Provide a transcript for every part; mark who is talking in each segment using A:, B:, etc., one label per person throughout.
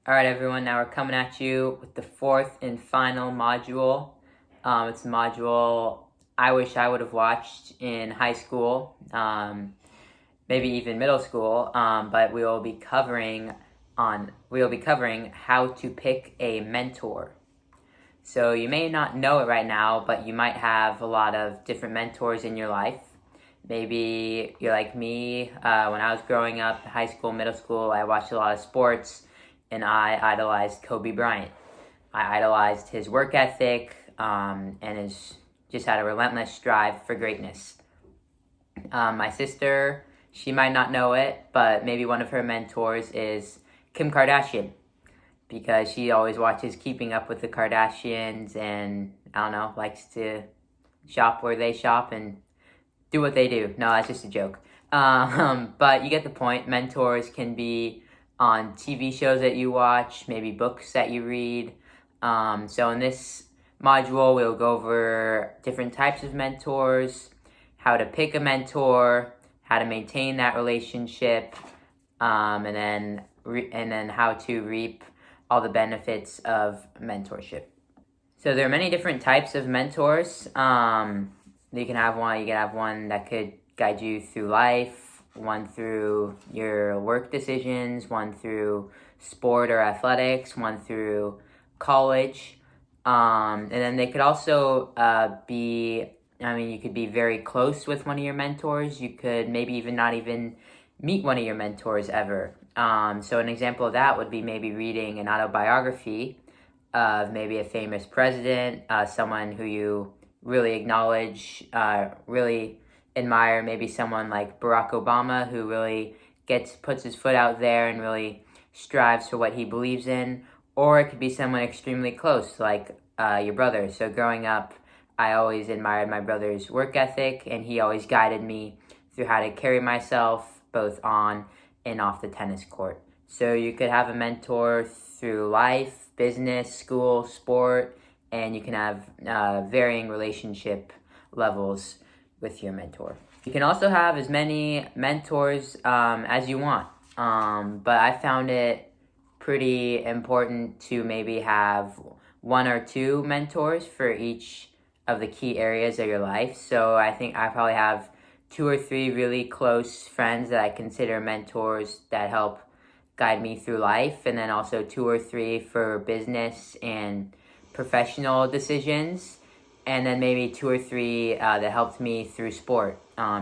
A: All right, everyone. Now we're coming at you with the fourth and final module. It's a module I wish I would have watched in high school, maybe even middle school. But we will be covering how to pick a mentor. So you may not know it right now, but you might have a lot of different mentors in your life. Maybe you're like me. When I was growing up, high school, middle school, I watched a lot of sports, and I idolized Kobe Bryant. I idolized his work ethic and his just had a relentless drive for greatness. My sister, she might not know it, but maybe one of her mentors is Kim Kardashian, because she always watches Keeping Up with the Kardashians and, I don't know, likes to shop where they shop and do what they do. No, that's just a joke. But you get the point. Mentors can be on TV shows that you watch, maybe books that you read. So in this module, we'll go over different types of mentors, how to pick a mentor, how to maintain that relationship, and then how to reap all the benefits of mentorship. So there are many different types of mentors. You can have one that could guide you through life, one through your work decisions, one through sport or athletics, one through college. And then they could also you could be very close with one of your mentors. You could maybe even not even meet one of your mentors ever. So an example of that would be maybe reading an autobiography of maybe a famous president, someone who you really acknowledge, really admire, maybe someone like Barack Obama, who really puts his foot out there and really strives for what he believes in. Or it could be someone extremely close, like your brother. So growing up, I always admired my brother's work ethic, and he always guided me through how to carry myself both on and off the tennis court. So you could have a mentor through life, business, school, sport, and you can have varying relationship levels with your mentor. You can also have as many mentors as you want, but I found it pretty important to maybe have one or two mentors for each of the key areas of your life. So I think I probably have 2 or 3 really close friends that I consider mentors that help guide me through life, and then also 2 or 3 for business and professional decisions, and then maybe 2 or 3 that helped me through sport,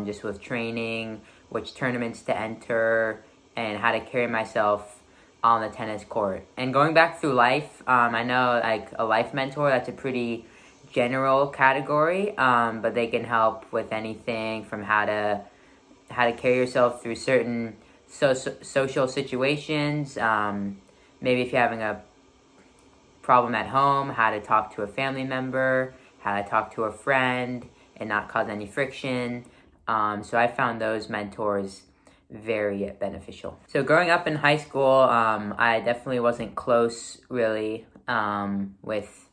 A: just with training, which tournaments to enter, and how to carry myself on the tennis court. And going back through life, I know like a life mentor, that's a pretty general category, but they can help with anything from how to carry yourself through certain social situations. Maybe if you're having a problem at home, how to talk to a family member, how to talk to a friend and not cause any friction. So I found those mentors very beneficial. So growing up in high school, I definitely wasn't close really with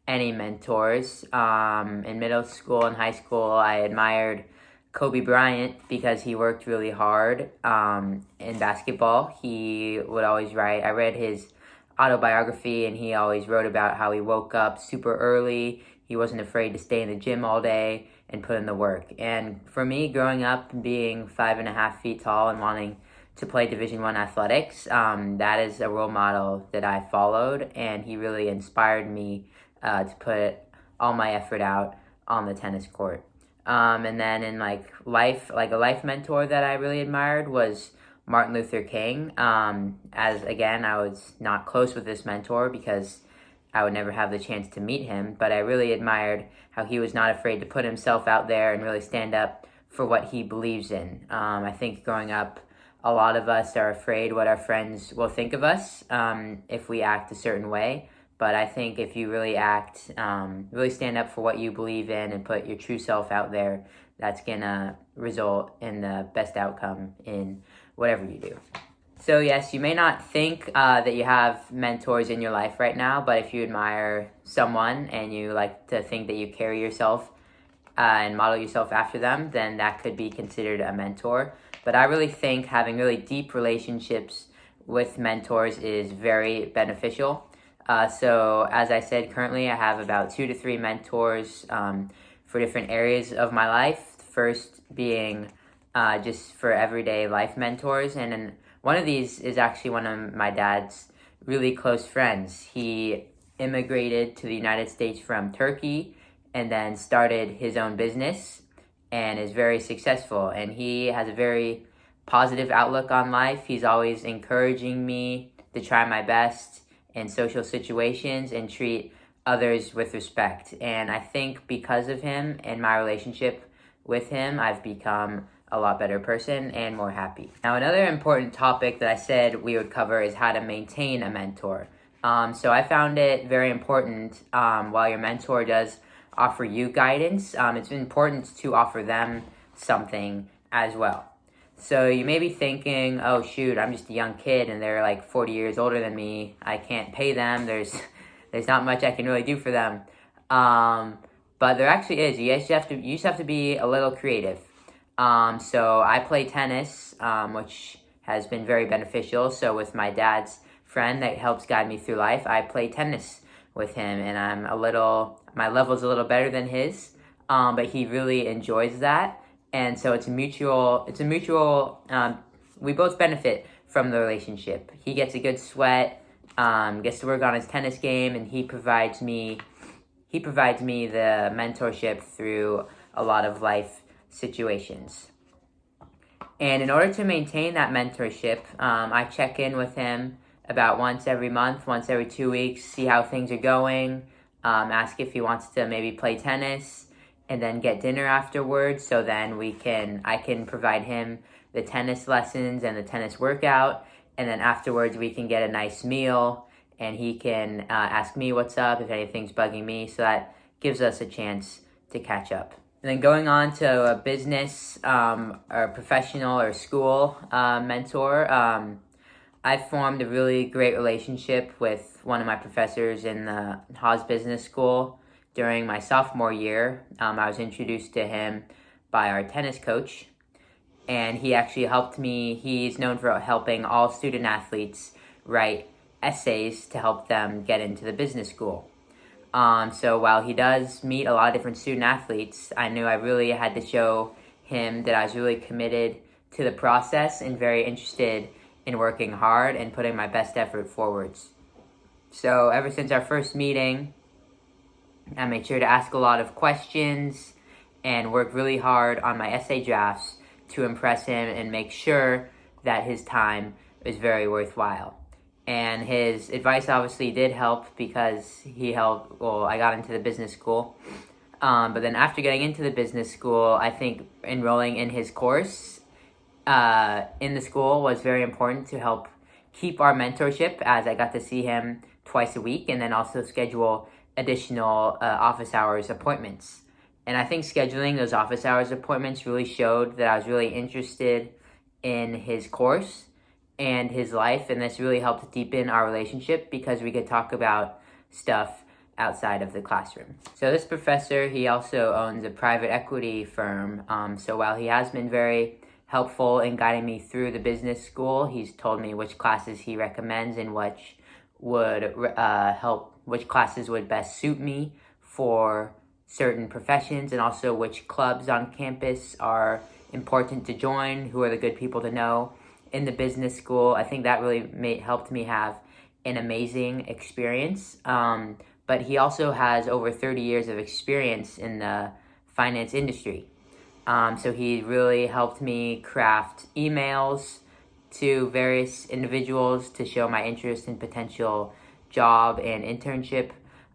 A: any mentors. In middle school and high school, I admired Kobe Bryant because he worked really hard in basketball. He would always write. I read his autobiography, and he always wrote about how he woke up super early. He wasn't afraid to stay in the gym all day and put in the work. And for me, growing up being 5.5 feet tall and wanting to play Division I athletics, that is a role model that I followed, and he really inspired me to put all my effort out on the tennis court. And then in a life mentor that I really admired was Martin Luther King. As again, I was not close with this mentor because I would never have the chance to meet him, but I really admired how he was not afraid to put himself out there and really stand up for what he believes in. I think growing up, a lot of us are afraid what our friends will think of us if we act a certain way. But I think if you really really stand up for what you believe in and put your true self out there, that's gonna result in the best outcome in whatever you do. So yes, you may not think that you have mentors in your life right now, but if you admire someone and you like to think that you carry yourself and model yourself after them, then that could be considered a mentor. But I really think having really deep relationships with mentors is very beneficial. So as I said, currently I have about 2 to 3 mentors for different areas of my life. First being just for everyday life mentors. And then one of these is actually one of my dad's really close friends. He immigrated to the United States from Turkey and then started his own business and is very successful. And he has a very positive outlook on life. He's always encouraging me to try my best in social situations and treat others with respect. And I think because of him and my relationship with him, I've become a lot better person and more happy. Now, another important topic that I said we would cover is how to maintain a mentor. So I found it very important while your mentor does offer you guidance, it's important to offer them something as well. So you may be thinking, oh shoot, I'm just a young kid and they're like 40 years older than me. I can't pay them. There's not much I can really do for them. But there actually is. You just have to be a little creative. So I play tennis, which has been very beneficial. So with my dad's friend that helps guide me through life, I play tennis with him, and my level's a little better than his, but he really enjoys that. And so it's a mutual, we both benefit from the relationship. He gets a good sweat, gets to work on his tennis game, and he provides me the mentorship through a lot of life situations. And in order to maintain that mentorship, I check in with him about once every month, once every 2 weeks, see how things are going, ask if he wants to maybe play tennis, and then get dinner afterwards. So then I can provide him the tennis lessons and the tennis workout, and then afterwards we can get a nice meal, and he can ask me what's up if anything's bugging me. So that gives us a chance to catch up. And then going on to a business or professional or school mentor, I formed a really great relationship with one of my professors in the Haas Business School during my sophomore year. I was introduced to him by our tennis coach, and he actually helped me. He's known for helping all student athletes write essays to help them get into the business school. So while he does meet a lot of different student athletes, I knew I really had to show him that I was really committed to the process and very interested in working hard and putting my best effort forwards. So ever since our first meeting, I made sure to ask a lot of questions and work really hard on my essay drafts to impress him and make sure that his time was very worthwhile. And his advice obviously did help because I got into the business school. But then after getting into the business school, I think enrolling in his course in the school was very important to help keep our mentorship, as I got to see him twice a week and then also schedule additional office hours appointments. And I think scheduling those office hours appointments really showed that I was really interested in his course and his life, and this really helped deepen our relationship because we could talk about stuff outside of the classroom. So this professor, he also owns a private equity firm. So while he has been very helpful in guiding me through the business school, he's told me which classes he recommends and which classes would best suit me for certain professions, and also which clubs on campus are important to join, who are the good people to know in the business school. I think that really helped me have an amazing experience. But he also has over 30 years of experience in the finance industry. So he really helped me craft emails to various individuals to show my interest in potential job and internship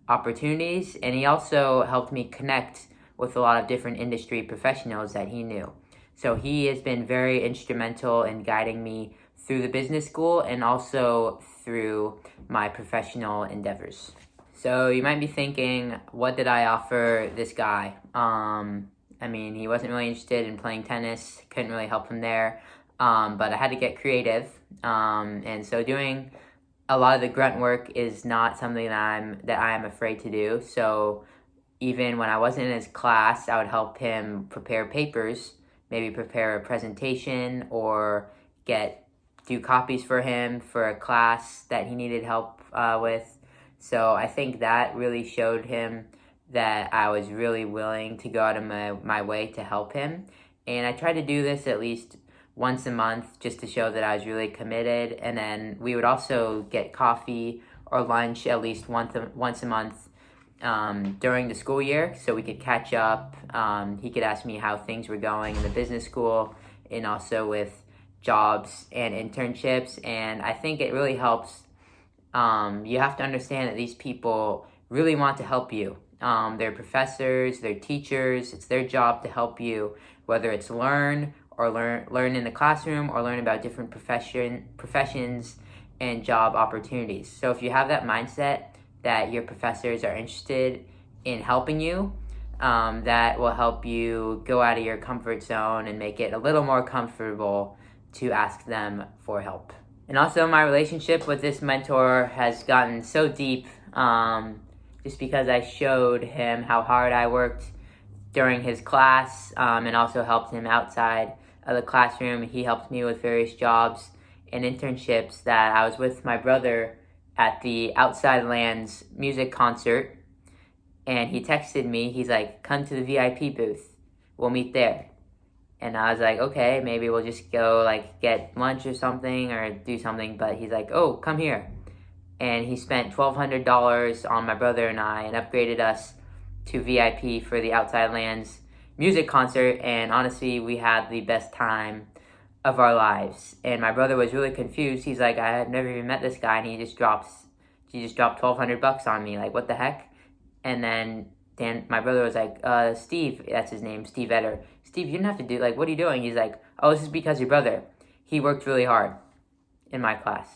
A: opportunities. And he also helped me connect with a lot of different industry professionals that he knew. So he has been very instrumental in guiding me through the business school and also through my professional endeavors. So you might be thinking, what did I offer this guy? He wasn't really interested in playing tennis, couldn't really help him there, but I had to get creative. And so doing a lot of the grunt work is not something that I am afraid to do. So even when I wasn't in his class, I would help him prepare papers, maybe prepare a presentation or get do copies for him for a class that he needed help with. So I think that really showed him that I was really willing to go out of my way to help him. And I tried to do this at least once a month just to show that I was really committed. And then we would also get coffee or lunch at least once a month during the school year so we could catch up. He could ask me how things were going in the business school and also with jobs and internships. And I think it really helps. You have to understand that these people really want to help you. They're professors, they're teachers. It's their job to help you, whether it's learn in the classroom or learn about different professions and job opportunities. So if you have that mindset that your professors are interested in helping you, that will help you go out of your comfort zone and make it a little more comfortable to ask them for help. And also my relationship with this mentor has gotten so deep just because I showed him how hard I worked during his class and also helped him outside of the classroom. He helped me with various jobs and internships that I was with my brother at the Outside Lands music concert, and he texted me. He's like, come to the VIP booth. We'll meet there. And I was like, okay, maybe we'll just go like get lunch or something or do something. But he's like, oh, come here. And he spent $1,200 on my brother and I and upgraded us to VIP for the Outside Lands music concert. And honestly, we had the best time of our lives. And my brother was really confused. He's like, I had never even met this guy, and he just dropped $1,200 on me. Like, what the heck? And then my brother was like, Steve, that's his name, Steve Etter. Steve, you didn't have to do, like, what are you doing? He's like, oh, this is because your brother, he worked really hard in my class.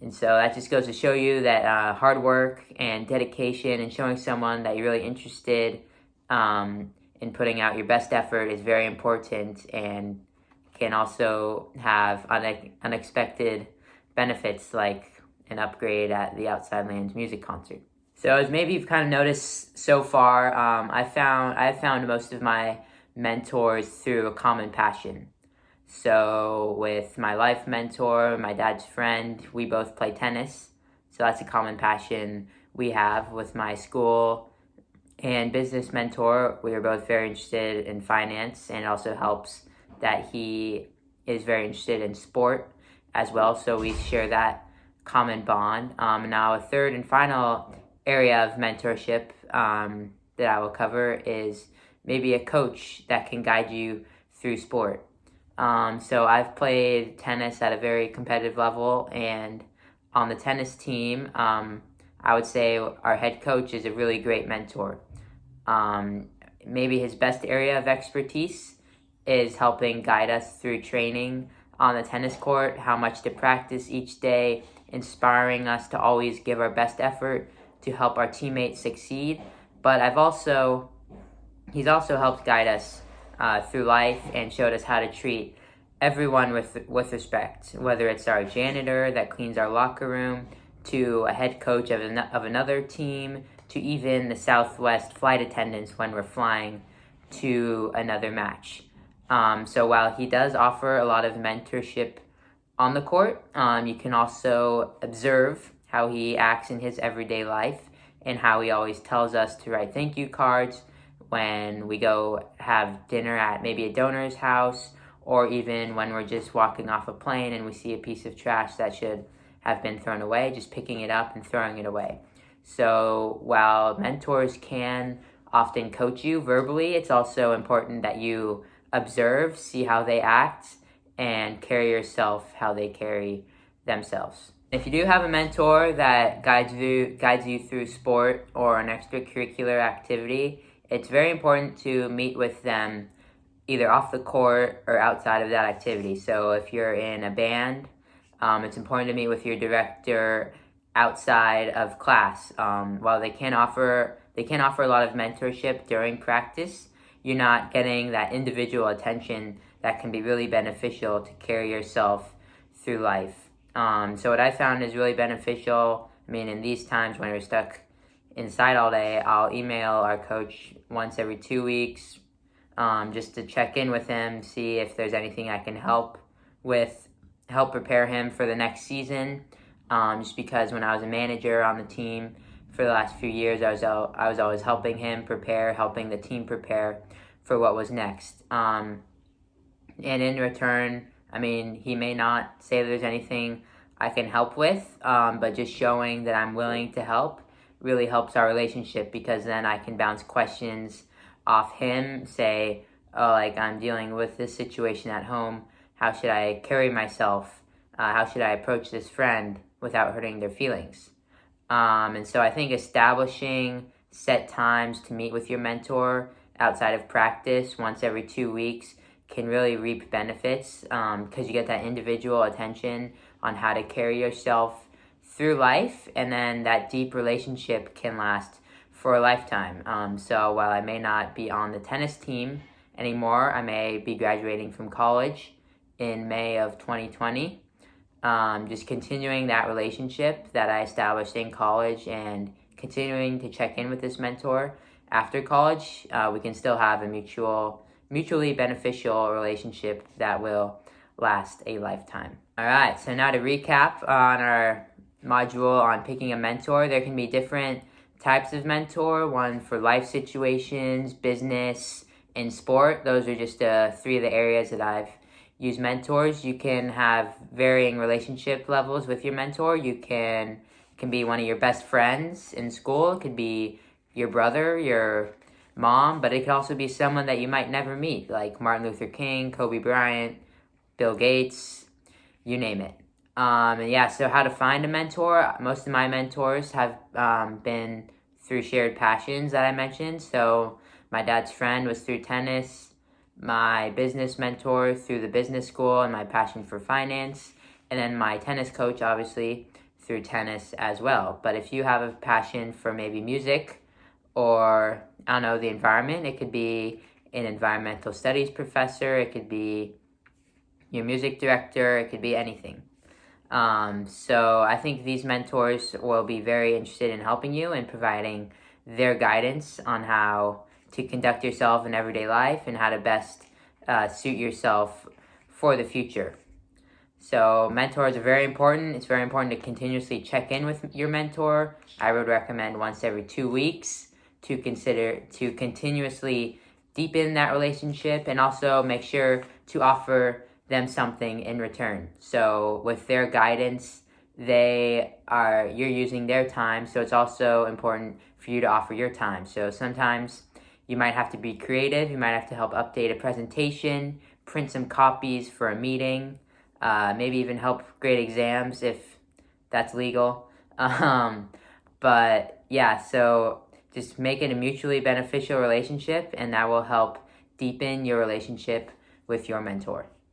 A: And so that just goes to show you that hard work and dedication and showing someone that you're really interested in putting out your best effort is very important and can also have unexpected benefits like an upgrade at the Outside Lands music concert. So as maybe you've kind of noticed so far, I've found most of my mentors through a common passion. So with my life mentor, my dad's friend, we both play tennis. So that's a common passion we have. With my school and business mentor, we are both very interested in finance, and it also helps that he is very interested in sport as well. So we share that common bond. Now a third and final area of mentorship that I will cover is maybe a coach that can guide you through sport. So I've played tennis at a very competitive level, and on the tennis team, I would say our head coach is a really great mentor. Maybe his best area of expertise is helping guide us through training on the tennis court, how much to practice each day, inspiring us to always give our best effort to help our teammates succeed. But he's also helped guide us through life and showed us how to treat everyone with respect, whether it's our janitor that cleans our locker room, to a head coach of another team, to even the Southwest flight attendants when we're flying to another match. So while he does offer a lot of mentorship on the court, you can also observe how he acts in his everyday life and how he always tells us to write thank you cards when we go have dinner at maybe a donor's house, or even when we're just walking off a plane and we see a piece of trash that should have been thrown away, just picking it up and throwing it away. So while mentors can often coach you verbally, it's also important that you observe, see how they act, and carry yourself how they carry themselves. If you do have a mentor that guides you through sport or an extracurricular activity, it's very important to meet with them either off the court or outside of that activity. So if you're in a band, it's important to meet with your director outside of class. While they can offer a lot of mentorship during practice, you're not getting that individual attention that can be really beneficial to carry yourself through life. So what I found is really beneficial, in these times when we're stuck inside all day, I'll email our coach once every 2 weeks, just to check in with him, see if there's anything I can help with, help prepare him for the next season. Just because when I was a manager on the team for the last few years, I was always helping him prepare, helping the team prepare for what was next. And in return, I mean, he may not say there's anything I can help with, but just showing that I'm willing to help really helps our relationship, because then I can bounce questions off him, say, oh, like, I'm dealing with this situation at home. How should I carry myself? How should I approach this friend without hurting their feelings? And so I think establishing set times to meet with your mentor outside of practice once every 2 weeks can really reap benefits, because you get that individual attention on how to carry yourself through life, and then that deep relationship can last for a lifetime. So while I may not be on the tennis team anymore, I may be graduating from college in May of 2020. Just continuing that relationship that I established in college and continuing to check in with this mentor after college, we can still have a mutually beneficial relationship that will last a lifetime. All right, so now to recap on our module on picking a mentor, there can be different types of mentor, one for life situations, business, and sport. Those are just 3 of the areas that I've used mentors. You can have varying relationship levels with your mentor. You can be one of your best friends in school. It could be your brother, your mom, but it could also be someone that you might never meet, like Martin Luther King, Kobe Bryant, Bill Gates, you name it. And yeah, so how to find a mentor. Most of my mentors have been through shared passions that I mentioned. So my dad's friend was through tennis, my business mentor through the business school and my passion for finance, and then my tennis coach, obviously, through tennis as well. But if you have a passion for maybe music or, I don't know, the environment, it could be an environmental studies professor, it could be your music director, it could be anything. So I think these mentors will be very interested in helping you and providing their guidance on how to conduct yourself in everyday life and how to best suit yourself for the future. So mentors are very important. It's very important to continuously check in with your mentor. I would recommend once every 2 weeks to continuously deepen that relationship, and also make sure to offer them something in return. So with their guidance, you're using their time, so it's also important for you to offer your time. So sometimes you might have to be creative. You might have to help update a presentation, print some copies for a meeting, maybe even help grade exams if that's legal. But yeah, so just make it a mutually beneficial relationship, and that will help deepen your relationship with your mentor.